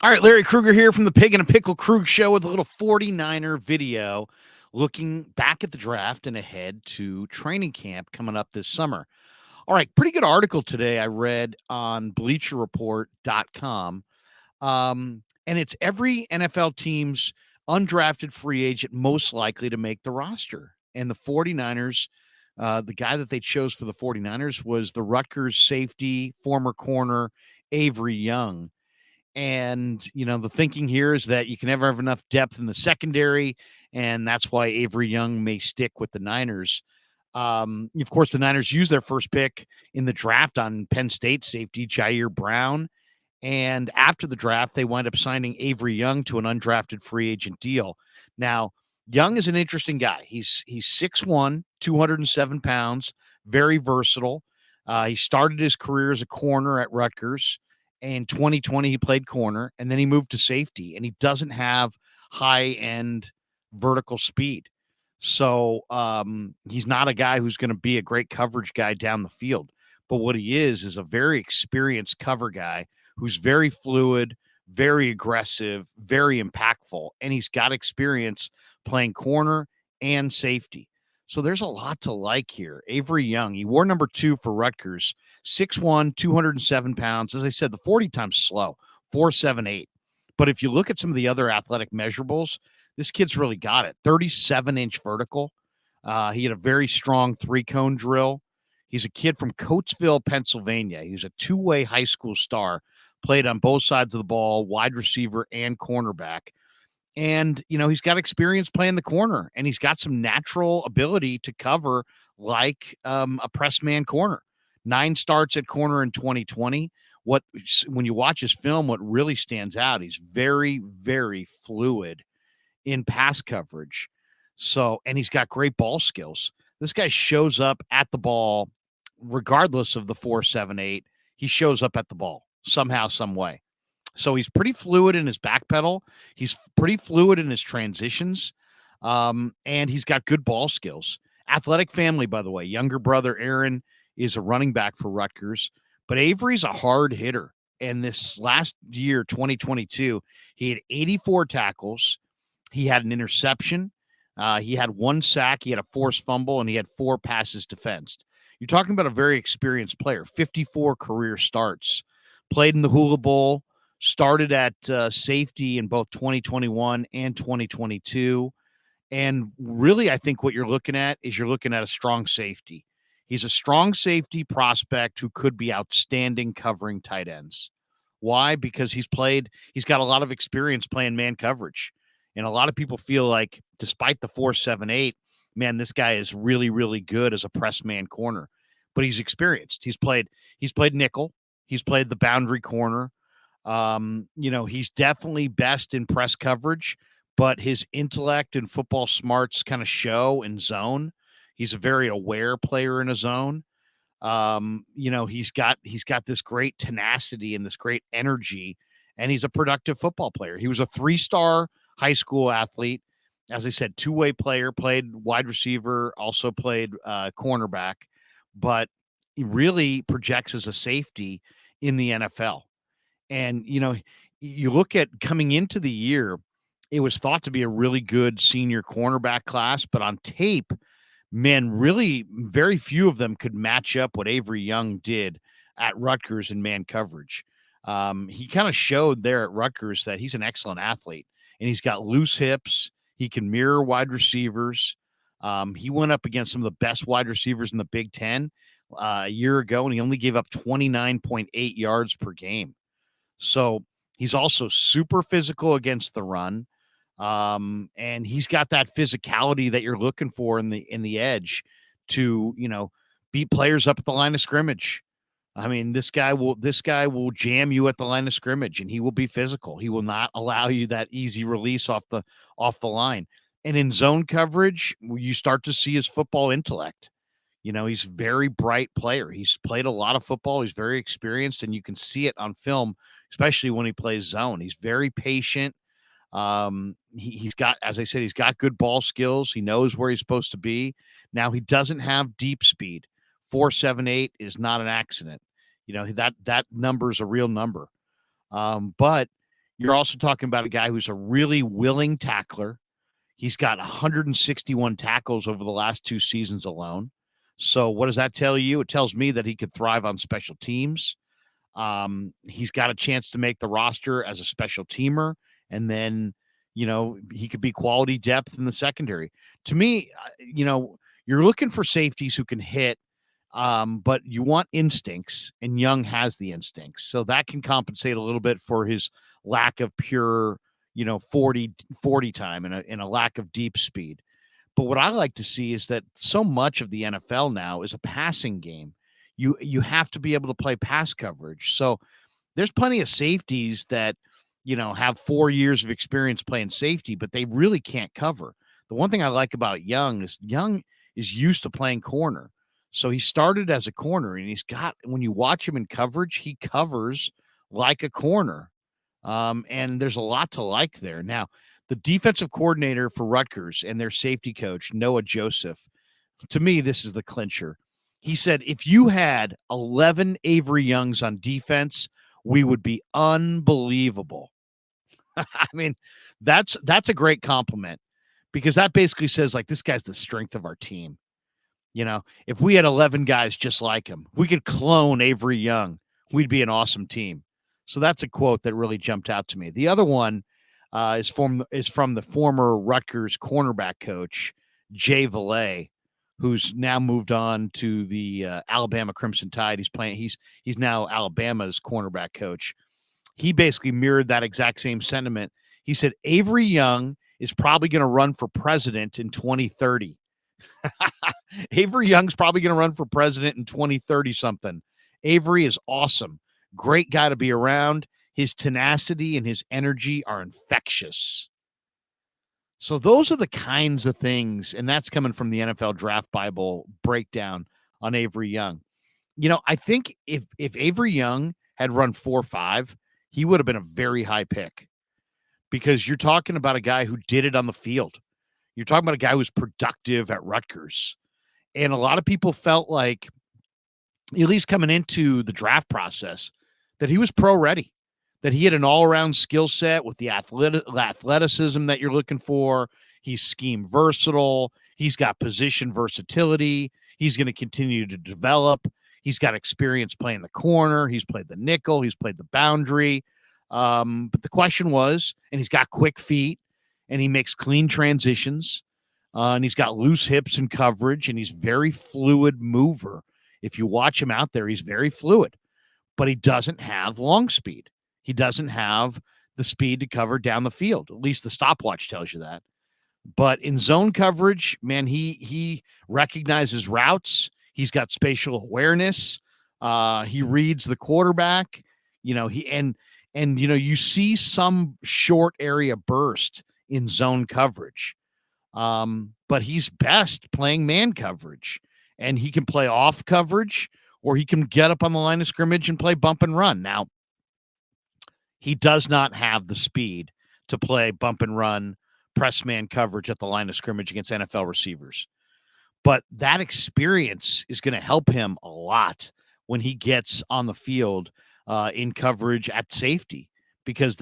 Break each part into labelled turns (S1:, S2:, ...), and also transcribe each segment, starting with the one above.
S1: All right, Larry Krueger here from the Pig and a Pickle Krug Show with a little 49er video looking back at the draft and ahead to training camp coming up this summer. All right, pretty good article today I read on bleacherreport.com. And it's every NFL team's undrafted free agent most likely to make the roster. And the 49ers, the guy that they chose for the 49ers was the Rutgers safety, former corner, Avery Young. And, the thinking here is that you can never have enough depth in the secondary. And that's why Avery Young may stick with the Niners. Of course, the Niners used their first pick in the draft on Penn State safety Jair Brown. And after the draft, they wind up signing Avery Young to an undrafted free agent deal. Now, Young is an interesting guy. He's 6'1", 207 pounds, very versatile. He started his career as a corner at Rutgers. In 2020, he played corner, and then he moved to safety, and he doesn't have high-end vertical speed. So he's not a guy who's going to be a great coverage guy down the field. But what he is a very experienced cover guy who's very fluid, very aggressive, very impactful, and he's got experience playing corner and safety. So there's a lot to like here. Avery Young, he wore number 2 for Rutgers, 6'1", 207 pounds. As I said, the 40 time's slow, 4.78. But if you look at some of the other athletic measurables, this kid's really got it. 37-inch vertical. He had a very strong 3-cone drill. He's a kid from Coatesville, Pennsylvania. He was a two-way high school star, played on both sides of the ball, wide receiver and cornerback. And, he's got experience playing the corner, and he's got some natural ability to cover like a press man corner. 9 starts at corner in 2020. When you watch his film, what really stands out, he's very, very fluid in pass coverage. So, and he's got great ball skills. This guy shows up at the ball, regardless of the 4.78. He shows up at the ball somehow, some way. So he's pretty fluid in his back pedal. He's pretty fluid in his transitions. And he's got good ball skills. Athletic family, by the way. Younger brother Aaron is a running back for Rutgers. But Avery's a hard hitter. And this last year, 2022, he had 84 tackles. He had an interception. He had 1 sack. He had a forced fumble, and he had 4 passes defensed. You're talking about a very experienced player, 54 career starts, played in the Hula Bowl, started at safety in both 2021 and 2022. And really, I think what you're looking at is a strong safety. He's a strong safety prospect who could be outstanding covering tight ends. Why? Because he's got a lot of experience playing man coverage. And a lot of people feel like, despite the 4.78, man, this guy is really, really good as a press man corner. But he's experienced. He's played nickel. He's played the boundary corner. He's definitely best in press coverage, but his intellect and football smarts kind of show in zone. He's a very aware player in a zone. He's got this great tenacity and this great energy, and he's a productive football player. He was a 3-star high school athlete. As I said, 2-way player, played wide receiver, also played cornerback, but he really projects as a safety in the NFL. And, you look at coming into the year, it was thought to be a really good senior cornerback class, but on tape, man, really very few of them could match up what Avery Young did at Rutgers in man coverage. He kind of showed there at Rutgers that he's an excellent athlete, and he's got loose hips. He can mirror wide receivers. He went up against some of the best wide receivers in the Big Ten a year ago, and he only gave up 29.8 yards per game. So he's also super physical against the run. And he's got that physicality that you're looking for in the edge to, beat players up at the line of scrimmage. I mean, this guy will jam you at the line of scrimmage, and he will be physical. He will not allow you that easy release off the line. And in zone coverage, you start to see his football intellect. He's a very bright player. He's played a lot of football. He's very experienced, and you can see it on film, especially when he plays zone. He's very patient. He's got, as I said, he's got good ball skills. He knows where he's supposed to be. Now, he doesn't have deep speed. 4.78 is not an accident. That number is a real number. But You're also talking about a guy who's a really willing tackler. He's got 161 tackles over the last 2 seasons alone. So what does that tell you? It tells me that he could thrive on special teams. He's got a chance to make the roster as a special teamer, and then, he could be quality depth in the secondary. To me, you're looking for safeties who can hit, but you want instincts, and Young has the instincts. So that can compensate a little bit for his lack of pure, 40 time and a lack of deep speed. But what I like to see is that so much of the NFL now is a passing game. You have to be able to play pass coverage. So there's plenty of safeties that, have 4 years of experience playing safety, but they really can't cover. The one thing I like about Young is used to playing corner. So he started as a corner, and when you watch him in coverage, he covers like a corner. And there's a lot to like there. Now, the defensive coordinator for Rutgers and their safety coach, Noah Joseph, to me, this is the clincher. He said, if you had 11 Avery Youngs on defense, we would be unbelievable. I mean, that's a great compliment, because that basically says, like, this guy's the strength of our team. If we had 11 guys just like him, we could clone Avery Young, we'd be an awesome team. So that's a quote that really jumped out to me. The other one is from the former Rutgers cornerback coach, Jay Vallee, who's now moved on to the Alabama Crimson Tide. He's now Alabama's cornerback coach. He basically mirrored that exact same sentiment. He said Avery Young is probably going to run for president in 2030. Avery Young's probably going to run for president in 2030 something. Avery is awesome. Great guy to be around. His tenacity and his energy are infectious. So those are the kinds of things, and that's coming from the NFL Draft Bible breakdown on Avery Young. I think if Avery Young had run 4.5, he would have been a very high pick, because you're talking about a guy who did it on the field. You're talking about a guy who's productive at Rutgers. And a lot of people felt like, at least coming into the draft process, that he was pro ready, that he had an all-around skill set with the athleticism that you're looking for. He's scheme versatile. He's got position versatility. He's going to continue to develop. He's got experience playing the corner. He's played the nickel. He's played the boundary. But the question was, and he's got quick feet, and he makes clean transitions, and he's got loose hips and coverage, and he's very fluid mover. If you watch him out there, he's very fluid, but he doesn't have long speed. He doesn't have the speed to cover down the field. At least the stopwatch tells you that. But in zone coverage, man, he recognizes routes. He's got spatial awareness. He reads the quarterback. You see some short area burst in zone coverage. But he's best playing man coverage, and he can play off coverage, or he can get up on the line of scrimmage and play bump and run. Now, he does not have the speed to play bump and run press man coverage at the line of scrimmage against NFL receivers. But that experience is going to help him a lot when he gets on the field in coverage at safety, because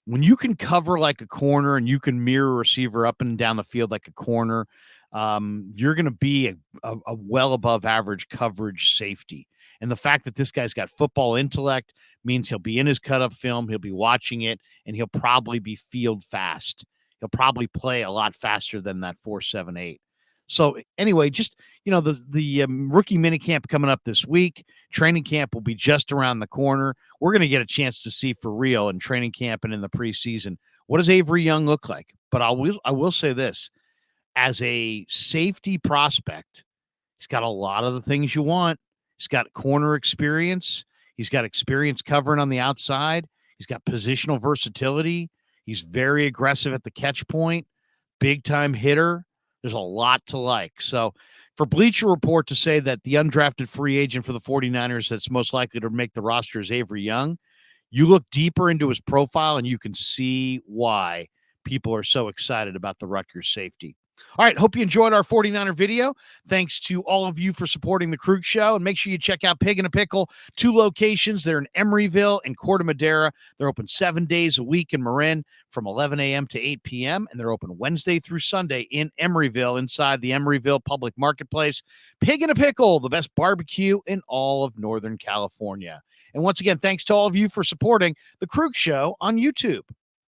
S1: when you can cover like a corner and you can mirror a receiver up and down the field like a corner, you're going to be a well above average coverage safety. And the fact that this guy's got football intellect means he'll be in his cut-up film, he'll be watching it, and he'll probably be field fast. He'll probably play a lot faster than that 4.78. So anyway, just, the rookie minicamp coming up this week. Training camp will be just around the corner. We're going to get a chance to see for real in training camp and in the preseason, what does Avery Young look like? But I will say this, as a safety prospect, he's got a lot of the things you want. He's got corner experience. He's got experience covering on the outside. He's got positional versatility. He's very aggressive at the catch point, big time hitter. There's a lot to like. So for Bleacher Report to say that the undrafted free agent for the 49ers that's most likely to make the roster is Avery Young, you look deeper into his profile and you can see why people are so excited about the Rutgers safety. All right. Hope you enjoyed our 49er video. Thanks to all of you for supporting the Krug Show. And make sure you check out Pig and a Pickle, 2 locations. They're in Emeryville and Corte Madera. They're open 7 days a week in Marin from 11 a.m. to 8 p.m. And they're open Wednesday through Sunday in Emeryville, inside the Emeryville Public Marketplace. Pig and a Pickle, the best barbecue in all of Northern California. And once again, thanks to all of you for supporting the Krug Show on YouTube.